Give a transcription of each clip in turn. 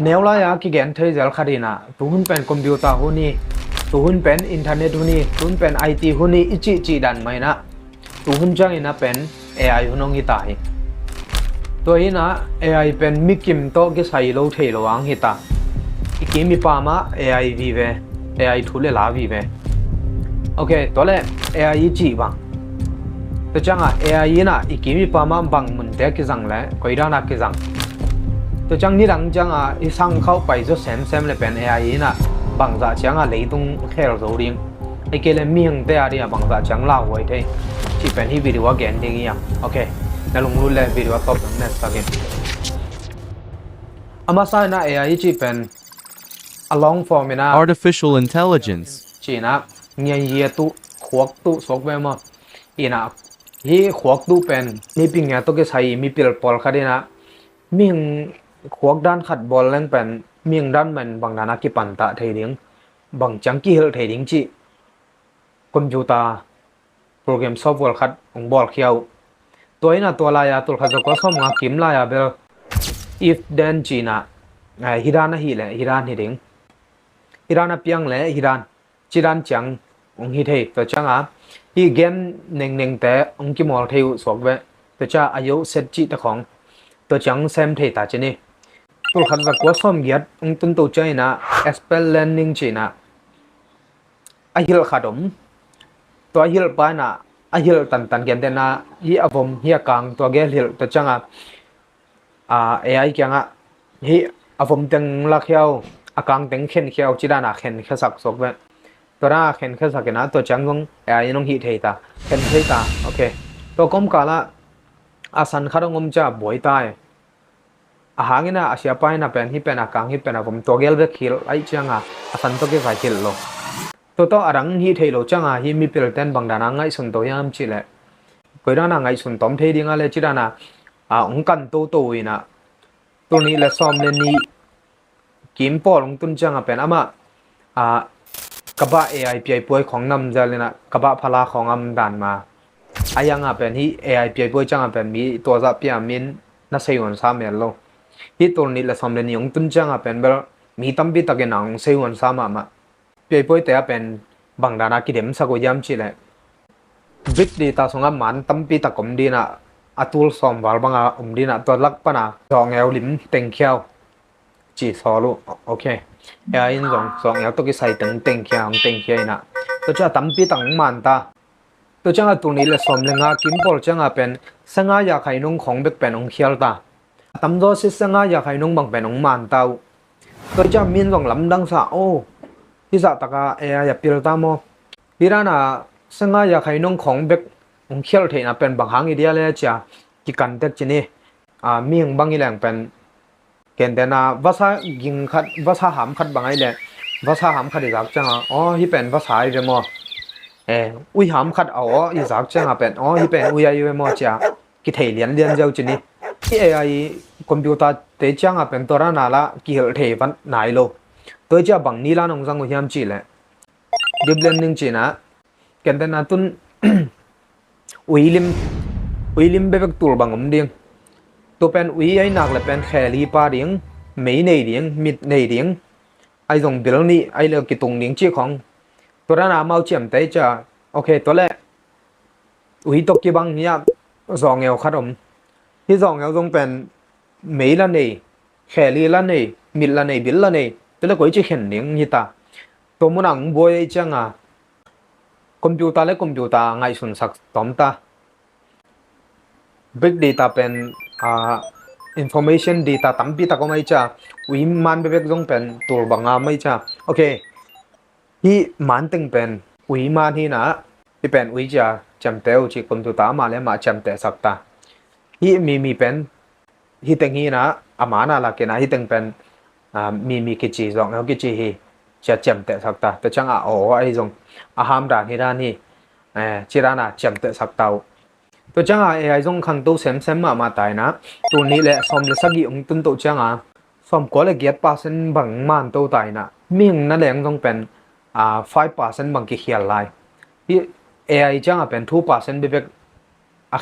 แนวละยากิแกนเทยเจลคดีน่ะตุหุ่นเป็นคอมพิวเตอร์หุ่นนี่ตุหุ่นเป็นอินเทอร์เน็ตหุ่นนี่ตุหุ่นเป็นไอทีหุ่นนี่อิจิจีดันไหมนะตุหุ่นจังอินะเป็น AI หุ่นองฮิตาฮิตัวอินะ AI เป็นมิกิมโตกิไซโลเทโลอังฮิตาอีกมีปามา AI วีเว AI ทุเรลาวีเวโอเคตัวเล่ AI จีบังตัวจังอ่ะ AI น่ะอีกมีปามาบังมุนเตกิจังเลยก็อีด้านักกิจังตัวจังนี่หลังจังอ่ะอีสังเข้าไปจะเซมเลยเป็น AI น่ะบางจากจังอ่ะเลยตรงแค่เราโจดิงไอ้เกลเมียงเตะอะไรอ่ะบางจากจังเล่าไว้ที่ที่เป็นที่วิดีโอแกนดิ้งอย่างโอเคแล้วลงรูปเลยวิดีโอตอบถึง next again อามาใส่น่ะ AI ที่เป็น along form นะ artificial intelligence จีน่ะเงียเยตุขวกตุสกเวมอีน่ะที่ขวกตุเป็นนี่ปิงเงียตุก็ใช้มีปิลปอลคดีนะมิงขวกด้านขัดบอลเล่นเป็นมิงด้านมันบางนานากิปันตะเทียงบางจังกี้เฮลเทียงจีคอมพิวเตอร์โปรแกรมซอฟต์แวร์ขัดของบอลเขียวตัวนี้นะตัวลายตัวขัดจะก็สมงากิมลายเบล if then จีน่ะฮิรานนะฮิเลฮิรานฮิดิงฮิรานเปียงเลยฮิรานจีรานจังองฮิเทตัวจังอ่ะฮีเกมเน่งแต่องกิมอลเทียวสวกเวตัวจ้าอายุเซตจีตะของตัวจังเซมเทตาจีนี่ตัวขัดจะก็สมเกียรติองตุนตัวใจนะ explain จีน่ะอาฮิลขัดตัวฮิลไปนะอาฮิลตันเกมเดนะฮีอภมฮีกลางตัวเกลฮิลตัวจังอ่ะAI เกียงอ่ะฮีอภมตึงลักเขียวกลางตึงเข็นเขียวจีด้านะเข็นแค่สักสกเวตัวน่าเข็นแค่สักนะตัวจังงง AI น้องฮีเทตาเข็นเทตาโอเคตัวก้มกาละอาสันขัดงมจะบ่อยตายอาหารนี่นะอาเซียไปนะเป็นที่เป็นกลางที่เป็นผมตัวเกลเวคิลไอจังอ่ะอาสันตัวเกลใส่คิลโลตัวอรังฮีเทโลจังอ่ะฮีมีเปลเทนบางดานังไงสุนตัวยามจิเลก็ด้านังไงสุนตอมเทดิ้งอะไรจิดานะองกันตัวอีนะตัวนี้และซ้อมเล่นนี้กิมปอลงตุนจังอ่ะเป็นมากระบะ AI ปีป่วยของนำจะเลยนะกระบะพลาของอำดันมาอายังอ่ะเป็นที่ AI ปีป่วยจังอ่ะเป็นมีตัวจะเปียมินน่าเสียวันสามเมลโลที่ตัวนี้และซ้อมเล่นนี้องตุนจังอ่ะเป็นแบบมีตั้มปีตะเกนังเสียวันสามมาปีป่วยแต่เป็นบางดานากิเดมสักยามจิเล bigdata สงฆ์มันตั้มปีตะกมดีนะตัวซ้อมวาลบังดีนะตัวลักปะนะสองเอลลิมเต็งเขียวจีสอลูโอเคAI สองเอลตัวกิใส่เต็งเขียวนะตัวจะตั้มปีตั้งมันตาตัวจังตัวนี้และซ้อมเล่นกิมพอลจังเป็นสังอยากให้น้องของเบกเป็นองเขียวตาตั้มโดสิสังอยากให้น้องบังเป็นองมันตาตัวจะมีนสองลำดังซะโอ้ที่จะตะกาAI อย่าพิลตามอที่ร้านสังอยากให้น้องของเบกองเขียวเทนะเป็นบางครั้งอีเดียเลยจ้ะกิกันเด็กจีนี่มีบางอีแหล่งเป็นเกณฑ์แต่นะภาษายิงขัดภาษาหามขัดบางไอแหล่งภาษาหามขัดอีสักจังอ๋อที่เป็นภาษาอีเดมออุ้ยหามขัดอีสักจังเป็นที่เป็นอุ้ยอีเดมอจ้ะกิเทเลียนเจ้าจีนี่ที่ AI คอมพิวเตอร์เตจังเป็นตัวนั้นละกิเหลเทวันไหนโลตัวจะบางนี้ละน้องสังกุยามจีเลยdeeplearningจีนะเกณฑ์แต่นะตุนวิลิมเบกตัวบางเดียงตัวเป็นวิไอนักเลยเป็นแคลีปาเดียงไม่ในเดียงมิดในเดียงไอตรงเบลนี่ไอเลือกกิตรงเดียงจีของตัวนั้นมาเอาเจียมแต่จะโอเคตัวแรกวิตกกีบังเนี่ยสองเอลขัดที่สองเอลตรงเป็นไม่ละนี่แคลีละนี่มิดละนี่บิลละนี่ตัวแรกก็จะเห็นเดียงนี่ตาตัวมันหนังบวยจังคอมพิวเตอร์ไงส่วนสักตอมตา big data เป็น information data ตั้มปีตะก็ไม่จ้าวิมันเป็นต้องเป็นตัวบางไม่จ้าโอเคที่มันตึงเป็นวิมันที่นะที่เป็นวิจะจำเตอที่คอมพิวเตอร์มาแล้วมาจำเตอสักตาที่มีเป็นที่ตึงที่นะมาน่าละกันนะที่ตึงเป็นมีกิจจีสองแล้วกิจจีจะจำเตะสักตาแต่ช่างไอ้ตรงหามด่านที่ด้านนี้ที่ร้านจำเตะสักเตาตัวช่างไอ้ตรงขังตู้เซมมาตายนะตัวนี้แหละสมเลสักยี่องตุนตัวช่างสมก็เลยเกียรติ%บางมันตัวตายนะมิ่งนั่นแหละต้องเป็น5%บางกี่เขียนลายที่AI ช่างเป็น2%เบบ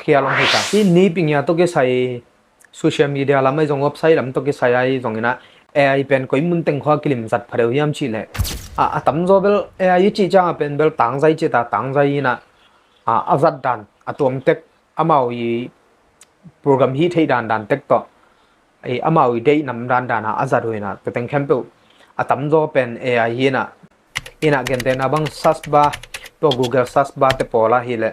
เขียนลงให้ตาที่นี้ปิงยาตัวก็ใส่โซเชียลมีเดียแล้วไม่ตรงเว็บไซต์แล้วตัวก็ใส่ไอ้ตรงนี้นะ AI เป็นก้อยมุนเต็งขวากลิ่มสัตว์พะเดียมชีเลยตั้มโซเบล AI จีจ้างเป็นเบลต่างใจจีตาต่างใจนะอาจัดดันตัวมเต็กมาอีโปรแกรมฮีทให้ดันเต็กต่อมาอีได้นำดันอาจัดด้วยนะตัวเต็งแคมเปลตั้มโซเป็น AI นะเกันเตนะบังซัสบาตัว Google ซัสบาเตปอลาฮีเลย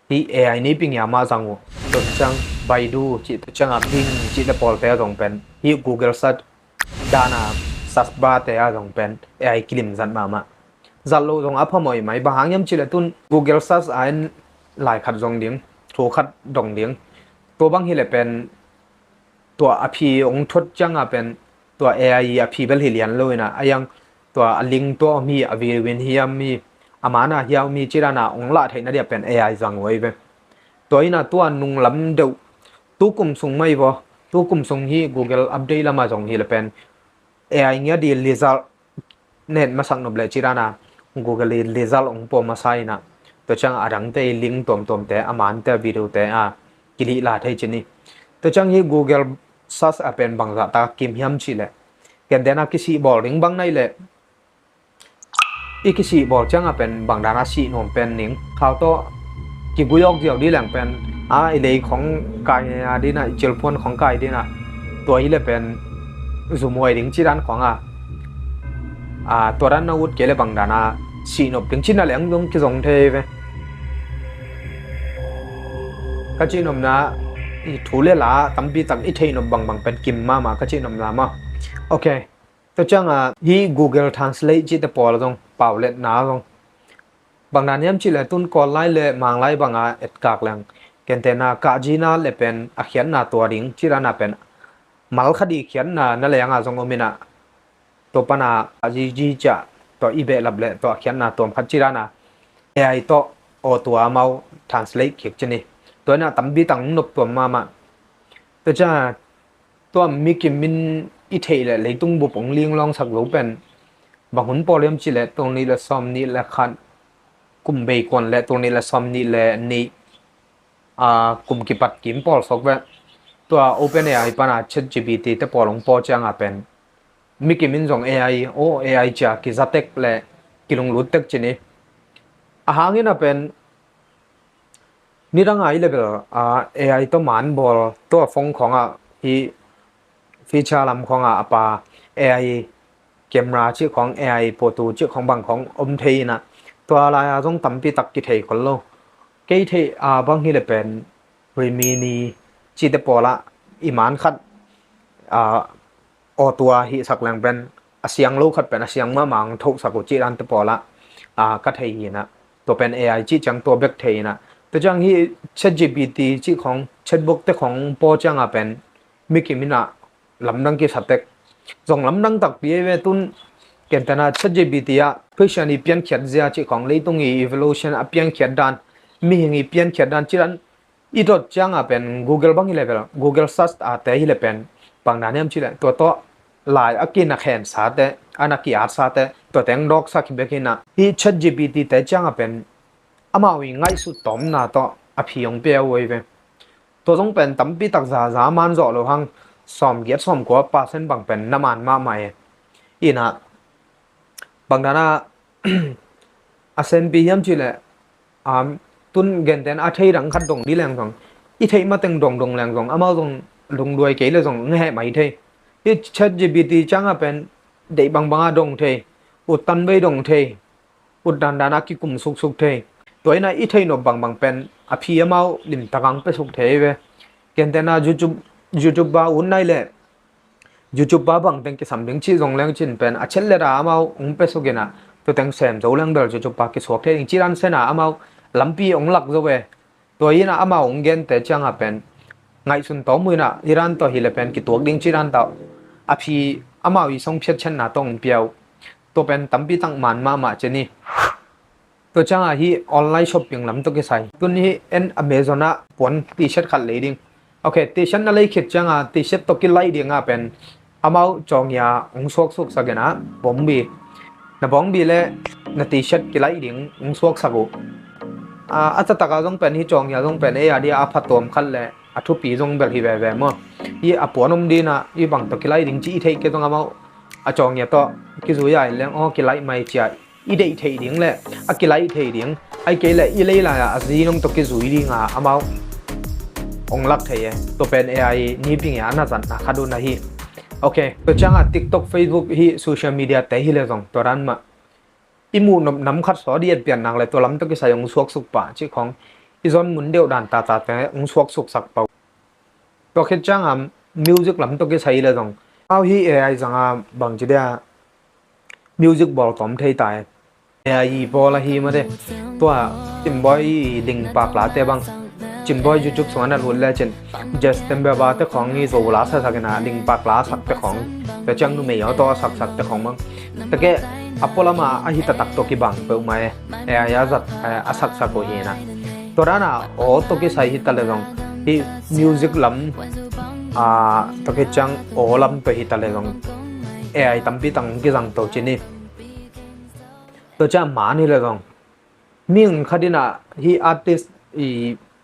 ที่ AI นี้ปิงยามาจังวตัวจังBaidu จิตจังพิงจิตปอลเตะตรงเป็นที่ Google Search ดานาซัสบาเตะตรงเป็น AI กลิ่มสันมาจัลโลตรงอัพมอยไหมบางอย่างจิตตุน Google Search อันหลายขัดตรงเดียงถูกขัดตรงเดียงตัวบางทีเลยเป็นตัวอภิองทดจังเป็นตัว AI อภิเป็นเหียนเลยนะยังตัวลิงตัวมีอวิวินเฮียมีอามานาเฮียมีจิรานาองละเทนเดียเป็น AI จังไว้เป็นตัวนี้นะตัวนุ่งลำเดียวตู้กุมส่งไม่พอตู้กุมส่งที่ Google อัปเดตแล้วมาส่งที่ละเป็น AI เงี้ยดี result เน็ตมาสั่งนบเลยจีรานะ Google result องปอมาใส่นะตัวจังอารังเตะลิงก์ตัวแต่อามันเตะวิดีโอเตะกิริลาเทจินี่ตัวจังที่ Google search เป็นบางอย่างตากิมยำชีเลยกันเดน่าคิดบอลลิงบางในเลยอีกคิดบอลจังเป็นบางดานาชีนมเป็นหนิงเขาโตกิกุยอกเดียวดีแหล่งเป็นไอเลยของกายดีนะเจลพอนของกายดีนะตัวนี้เลยเป็นสมวยถึงที่ด้านของตัวด้านนู้นเกี่ยวกับบางด้านสีนบถึงที่นั่นแหละต้องคิดสงเทไปก็จีนมนะถูเล่ละตั้มปีตั้งอีเทนบบางเป็นกิมมาก็จีนมละมาโอเคตัวจังที่ Google Translate จีตปอลตรงเป่าเล็ดหนาตรงบางด้านนี้มันจีเลยตุนก่อนไล่เลยมังไล่บางเอ็ดกากแรงเกันแต่นากาจีน่าเลยเป็นเขียนนาตัวดิ่งจีรานาเป็นมัลคดีเขียนนั่นแหละยังทรงอมินะตัวปนาจีจะตัวอีเบลับเลยตัวเขียนนาตัวพัชจีรานาAI ตัวโอตัวเมา translate เขียนจีนี่ตัวน่ะตั้มบีตั้งนบตัวมาตัวจ้าตัวมีกิมมินอีเทเลยเลยตุ้งบุปผงเลี้ยงลองสักรูเป็นบางคนพอเลี้ยงจีเลยตรงนี้ละซ้อมนี่ละคันกุมเบกอนและตรงนี้ละซ้อมนี่และนี่กุมกิปัดกิมพอลสกเวตัว OpenAI ปนา ChatGPT แต่พอลงพอจังเป็นมีกิมินส่ง AI จะกิจัตเต็กและกิลงลุดเต็กจีนี่หางนี้นะเป็นนี่ร่างไงเลยเป็นAI ตัวมันบอลตัวฟงของที่ฟีเจอร์ลำของปา AI เกมราชื่อของ AI โปรตูชื่อของบางของอมเทนะตัวอะไรต้องตั้มปีตักกิเทคนโลเกยเทบางทีเลยเป็นรีมินีจีเตปอละอิมานขัดอตัวฮิสักแรงเป็นเสียงลูกขัดเป็นเสียงมามังทุกสักจีรันเตปอละก็เทยนะตัวเป็น AI จีจังตัวเบกเทนะตัวจังที่ ChatGPT จีของ Chatbook แต่ของโปรจังเป็นมิกิมินะลำดังกิสัตเต็กส่งลำดังตักปีเวตุนเกันแต่นะ ChatGPT เพื่อชันอีเปียนเขียนเสียจีของเลยตรงอี evolution เปียนเขียนดันมีอย่างอีเปียนเขียนดันจีรันอีตัวจังเป็น Google บางทีเลยเป็น Google Search แต่ที่เลยเป็นบางด้านเนี่ยมันจีเลยตัวหลายกินนักแข่งสาแต่นักกีฬาสาแต่ตัวแต่งดอกสักแบบนี้นะที่ ChatGPT แต่จังเป็นมาวิ่งง่ายสุดต่อมนะตัวพิยงเปียวไว้เป็นตัวต้องเป็นตั้มปีตักษามันจ่อหรือหังซ้อมเกียรติซ้อมกว่า%บางเป็นน้ำมันมาใหม่อีนะบางด้านเซนปียมจีเลยตุนเงินเดือนเทยรังขัดดงดีแรงสองอีเทยมาเต็งดงแรงสองมาตรงลงด้วยเกลือสองเงี้ยไม่เทยที่ ChatGPT จังเป็นเด็กบางดงเทยอุดตันไปดงเทยอุดดันกิกุมสุกเทยตัวนี้อีเทยนบบางเป็นพิยมาลิมตะกังไปสุกเทยเวเกันแต่นะYouTube บ้าอุ่นได้เลย YouTube บ้าบางเต็งกิสามเต็งชีจงแรงจินเป็นเชลเลรามาไปสุกนะตัวเต็งเซมโจแรงเดล YouTube บ้ากิสวกเทยจีรันเซนะมาลำปีองหลักจะเวตัวนี้นะมาองเงินแต่จังเป็นไงสุนทรมือนะที่ร้านตัวฮิเลเป็นกิตัวดิ่งจีรันตัวพี่มาวิสงเพียรเช่นน่ะต้องเปียวตัวเป็นตั้มปีตั้งมันมาเจนี่ตัวจังฮีออนไลน์ช้อปปิ้งลำตัวกี่ใส่ตัวนี้Amazon ปนตีเช็ดขัดเลยดิ่งโอเคตีเช็ดนั่นเลยคิดจังตีเช็ดตัวกี่ไลดิ่งเป็นมาจองยาองสวกสักนะบอมบีนะบอมบีเลยนะตีเช็ดกี่ไลดิ่งองสวกสักอาจจะตากต้องเป็นที่จองยาต้องเป็นเดียพัดตัวมขัดเลย a thu pi jong bel hi ve mo i a ponom di na i bang to kilai ding chi thei ke tong amao a chong ya to ki zu ya leng o kilai mai chia i dei thei ding le a kilai thei ding ai ke le i le la a zi nong to ki zu ri nga amao ong lak thei to pen ai ni ping ya na zan na khadu na hi okay to changa TikTok Facebook hi social media te hi le jong to ran ma imu nam khat so diet pian nang le to lam to ki sayong suak suk pa chi khong izon mun deu dan ta te ong suak suk sak pau to khet chang music lam to ki sai le jong au hi ai janga bang chi dia music bol tom thei tai ai bola hi ma de to tim boy ding pak la te bang chim boy youtube sona rul le chen just tembe ba te khong ni zo la sa na ding pak la sak te khong te chang nu me yo to sak te khong mang te ke apolama a hi ta tak to ki bang pe mai ya zat a sak ko hi na to rana o to ki sai hi ta le jong hi music lam to ke chang o lam pe hi ta le jong ai tampi tang ki jang to chini to cha ma ni le jong ming khadina hi artist i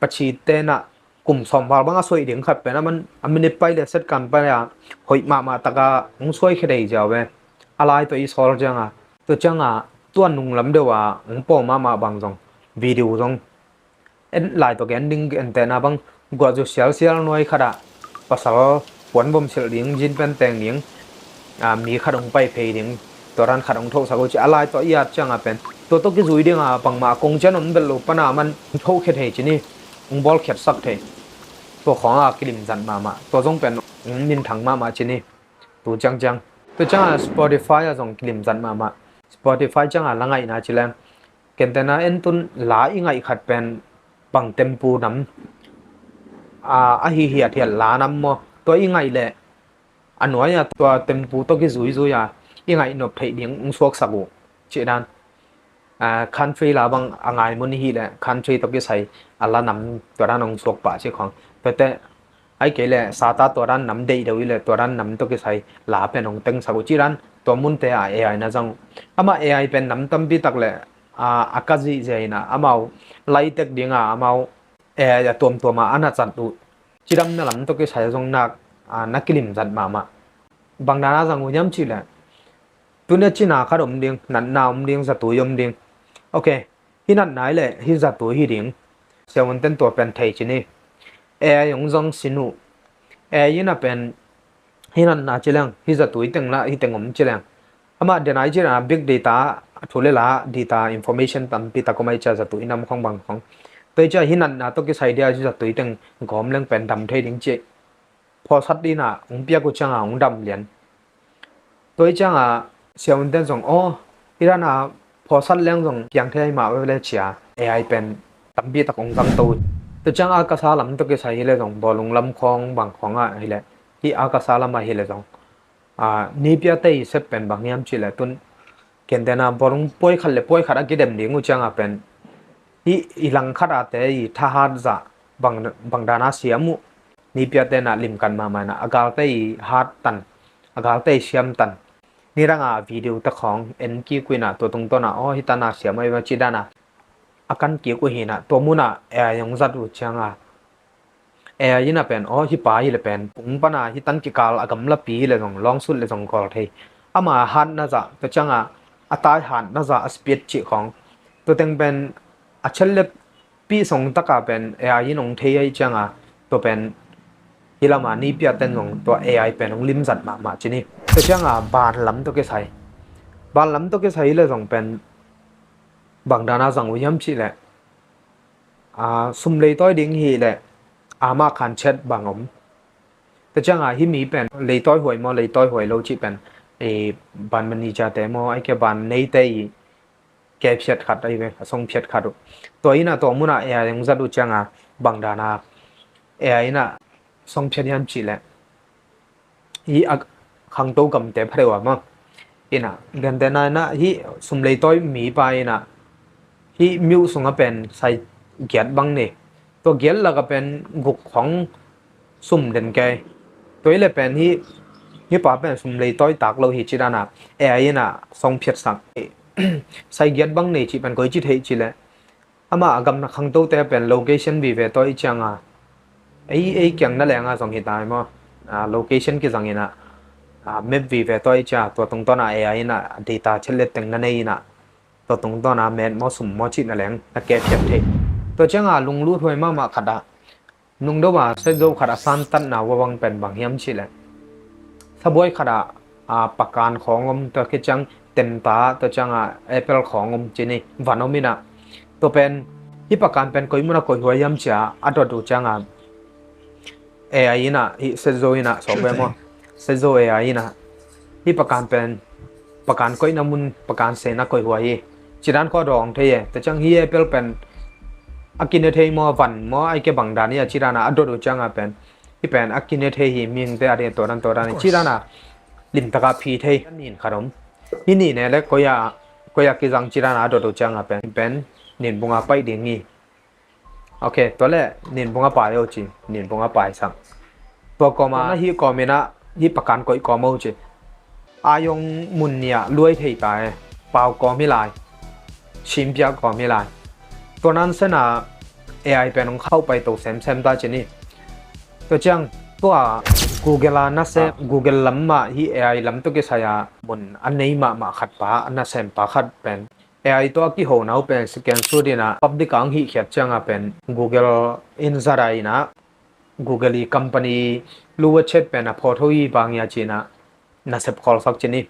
pachi te na kum som wal banga soi ding khat pe na man amini pai le set kan pa ya hoi ma taka ong soi khedei jawe alai to i sol janga to changa tuan nung lam dewa ong po ma bang jong video jong en lai to ending en te na bang gwa jo sial noi khada pasal pon bom sel ding jin pen teng ding mi khadong pai phei ding to ran khadong tho sa ko chi alai to ya changa pen to ki zui ding pang ma kong chen om bel lo pana man tho khet he chini ong bol khet sak the to khong kilim zan ma to jong pen min thang ma chini tu chang to changa Spotify a jong kilim zan ma Spotify changa langai na chilam kentena entun la ingai khat pen bang tempu nam a hi thial la nam mo to ingai le anoya to tempu to ki zui ya ingai nop thei ding ung suak sabu che dan country la bang angai mun hi le country to ki sai ala nam to ran ong suak pa che khong te ai ke le sa ta to ran nam dei dewi le to ran nam to ki sai la pen ong teng sabu chi ran to mun te ai na jang ama ai pen nam tam bi tak le akazi jaina amau lai tek dinga amau ya tom ma ana chan tu chiram na lam to ki sai jong nak nakilim zat ma bang dana jang unyam chi le tunia china khadom ding nan naum ding za tu yom ding okay hinan nai le hi za tu hi ding sewon ten to pen thei chini yong jong sinu ina pen hinan na chilang hi za tu teng la hi tengom chilang ama denai chira big data thule la data information tam pi takomai cha za tu inam khong bang khong toi cha hinan na to ki sai dia za tu teng gom leng pen dam thei ding che pho sat di na ung pia ku changa ung dam lian toi changa sewon ten jong irana pho sat leng jong piang thei ma we le chia ai pen tam bi tak ong jang to to changa ka sa lam to ki sai le jong bolung lam khong bang khong hi le hi ka sa lam hi le jong ni pia te se pen bang yam chi le tun kendena borung poi khal ki dem ding u changa pen hi ilang khara te i tha hat za bang dana siamu ni pia te na lim kan ma na agal te hat tan agal te siam tan ni ranga video ta khong en ki kuina to tung to na hitana siamai wa chidana akan ki ku hina to muna yong zat u changa ina pen hi pa hi le pen pung pana hi tan ki kal agam la pi le jong long sul le jong kol thei ama han na za to changa atai han na za speed chi khong to teng pen achal le pi song taka pen ai nong thei ai changa to pen hilama ni pia ten jong to ai pen ong lim zat ma chini to changa ban lam to ke sai le jong pen bang dana jang uyam chi le sum le toy ding hi le ama khan chet bangom to changa hi mi pen le toy hoi lo chi pen ban mani cha te mo ai ke ban nei te ke phet khat ai ve song phet khat to ina to muna yang zat u changa bang dana ina song phet yam chi le hi khang to kam te phrewa ma ina gandena na hi sum le toy mi pa ina hi miu sunga pen sai gyat bang ne to gyal la ka pen guk khong sum den ke toile pen hi pa pen sum le toy tak lo hi chidana ina song phet sak sai gyat bang ne chi pen koi chi thei chi le ama agam na khang to te pen location bi ve toy changa ai kyang na lenga zong hi tai mo location ki zang ina map vi ve toi cha to tung to na ai na data chele teng na nei na to tung to na men mo sum mo chi na leng na ke phep the to changa lung lu thoi ma khada nung do ba se do khada san tan na wawang pen bang hiam chi le saboi khada pakan khongom to ke chang tem ta to changa apple khongom chi ni vanomina to pen hi pakan pen koi muna koi hoyam cha adot du changa AI na hi sezo ina software mo sezo AI na hi pakan pen pakan koi namun pakan se na koi huai chiran ko dong the te chang hi apple pen akine thei mo van mo ai ke bang dani chirana adot du changa pen hi pen akine thei hi ming te ade to ran chirana lim taka phi thei nin kharom hi ni ne le koya ki jang chirana adot du changa pen nin bunga pai ding ni ok to le nin bunga pa yo chi nin bunga pai sang to ko ma na hi ko me na hi pakan koi ko mo chi ayong mun nia luai thei ta pau ko mi lai chim pia ko mi lai to nan se na AI เป็นของเข้าไปตัวแซมตาเจนี่ตัวจังตัว Google นะเซ Google ล้ำมาที่ AI ล้ำตัวก็ใช้บนอันนี้มาขัดป้าอันนั้นแซมป้าขัดเป็น AI ตัวที่หัวหน้าเป็นสแกนสูดีนะ public อังหิเขียนจังเป็น Google Insider นะ Google company รู้ว่าเช็ดเป็นพอทวีบางอย่างจีนะน่าเซฟคอลสักเจนี่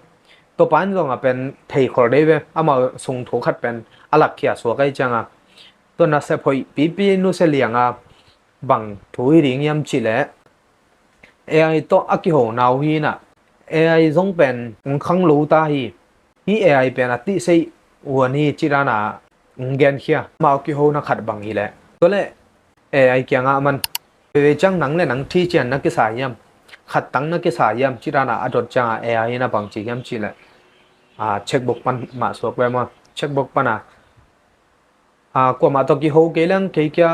ตัวป้านตรงเป็นเทคอลได้เว้ยเอามาส่งถูกขัดเป็นอะไรเขียนสวกไอ้จังตัวน่าเซฟพอยปีนู้เสียงบังถุยริงยำจีเล่ AI ตัวอักขิโหนาวฮีน่ะ AI จงเป็นขังรู้ตาฮีฮี AI เป็นอัติเสยวันนี้จีรานะเงินเขียมาอักขิโหนักขัดบังฮีแหละตัวเล่ AI เกี่ยงมันเวจังหนังเล่หนังที่เจนนักกิสายขัดตั้งนักกิสายจีรานะอดดจัง AI น่ะบังจียำจีเล่เช็คบุกมันมาสวกไว้มาเช็คบุกปันกว่ามาตอกี้โฮเกลังเกี่ย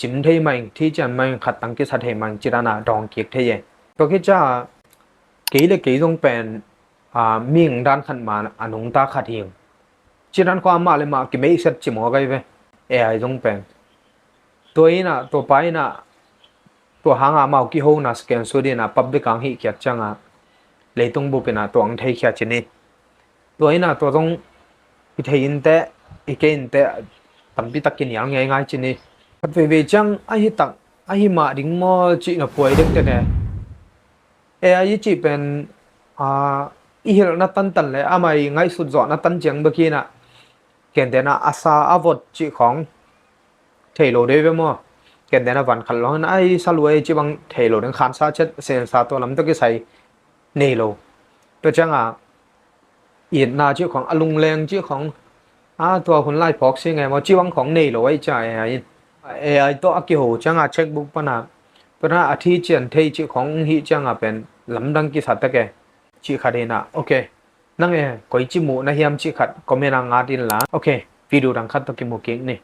จิมเทยมันที่จะมันขัดตั้งกิสัตย์มันจีรานะดองเกียกเทยตัวกี้จะเกี่ยเลยเกี่ยต้องเป็นมิ่งด้านขันมาอนุงตาขัดหิงจีรันความมาเลยมากี่ไม่เสร็จจิมหัวกันไปAI ต้องเป็นตัวนี้นะตัวไปนะตัวหางมากี่โฮนะสแกนสุดนะพับบิกังหิเกียจังเลยต้องบุเป็นตัวอังเทยเขียจีนี่ตัวนี้นะตัวต้องพิธีอินเตอีกอินเตตันพิตักกินอย่างง่ายๆจีนี่พัดเวจังไอ้ตักไอ้มาดิ้งมอจีน่ะป่วยเด็กแต่เนี่ยAI จีเป็นอีเฮลนัตันตันเลยไม่ง่ายสุดจอดนัตันเจียงเมื่อกี้น่ะเก่งแต่น่ะอาซาอาวดจีของเทโลเดวิมอเก่งแต่น่ะวันขันร้อนไอ้สลวยจีบังเทโลดังขันซาเช็ดเซนซาตัวลำตัวก็ใส่เนโลตัวจังอีน่าจีของอลุงแรงจีของตัวคนไล่พอกใช่ไงมาจีวังของเนโลไว้ใจAI ตัวอักขิโหจังเช็คบุ๊กปนะตัวน่ะอาทิตย์เจียนเทจีของฮิจังเป็นลำดังกิสัตตะแกจีขัดเองนะโอเคนั่งก๋อยจิมูนะเฮียมจีขัดก็ไม่นางงาดินละโอเควิดีโอดังขัดตะกิมูเก่งนี่